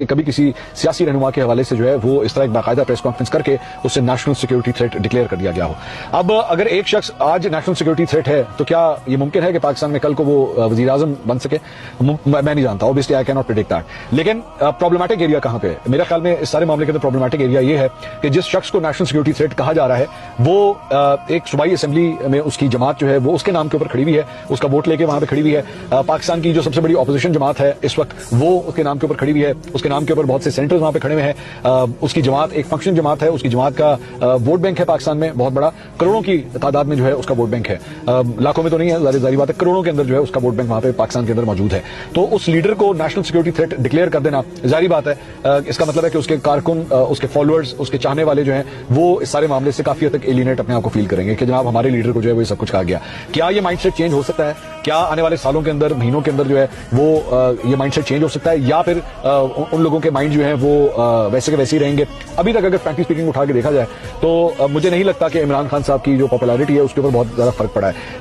کبھی کسی سیاسی رہنما کے حوالے سے جو ہے وہ اس طرح ایک باقاعدہ پریس کانفرنس کر کے اسے نیشنل سیکیورٹی تھریٹ ڈکلیئر کر دیا گیا ہو۔ اب اگر ایک شخص آج نیشنل سیکیورٹی تھریٹ ہے تو کیا یہ ممکن ہے کہ پاکستان میں کل کو وہ وزیر اعظم بن سکے؟ میں نہیں جانتا، obviously I cannot predict that۔ لیکن پرابلمٹک ایریا کہاں پہ ہے؟ میرے خیال میں اس سارے معاملے کے اندر پرابلمٹک ایریا یہ ہے کہ جس شخص کو نیشنل سیکیورٹی تھریٹ کہا جا رہا ہے وہ ایک صوبائی اسمبلی میں اس کی جماعت جو ہے وہ اس کے نام کے اوپر کھڑی ہوئی ہے، اس کا ووٹ لے کے وہاں پہ کھڑی ہوئی ہے۔ پاکستان کی جو سب سے بڑی اپوزیشن جماعت ہے اس وقت وہ اس کے نام کے اوپر کھڑی ہوئی ہے، اس کے نام کے اوپر بہت سے سینٹرز وہاں پہ کھڑے ہوئے ہیں۔ اس کی جماعت ایک فنکشن جماعت ہے، اس کی جماعت کا ووٹ بینک ہے پاکستان میں بہت بڑا، کروڑوں کی تعداد میں جو ہے اس کا ووٹ بینک ہے، لاکھوں میں تو نہیں ہے، ظاہری بات ہے کروڑوں کے اندر جو ہے اس کا ووٹ بینک وہاں پہ پاکستان کے اندر موجود ہے۔ تو اس لیڈر کو نیشنل سیکورٹی تھریٹ ڈکلیئر کر دینا ظاہری بات ہے، اس کا مطلب ہے کہ اس کے کارکن، اس کے فالوورز، اس کے چاہنے والے جو ہیں وہ اس سارے معاملے سے کافی حد تک ایلینیٹ اپنے آپ کو فیل کریں گے کہ جناب ہمارے لیڈر کو جو ہے وہ یہ سب کچھ کہا گیا۔ کیا یہ مائنڈ سیٹ چینج ہو سکتا ہے؟ کیا آنے والے سالوں کے اندر، مہینوں کے اندر جو ہے وہ یہ مائنڈ سیٹ چینج ہو سکتا ہے، یا پھر ان لوگوں کے مائنڈ جو ہیں وہ ویسے کے ویسے ہی رہیں گے؟ ابھی تک اگر فرینکلی اسپیکنگ اٹھا کے دیکھا جائے تو مجھے نہیں لگتا کہ عمران خان صاحب کی جو پاپولیرٹی ہے اس کے اوپر بہت زیادہ فرق پڑا ہے۔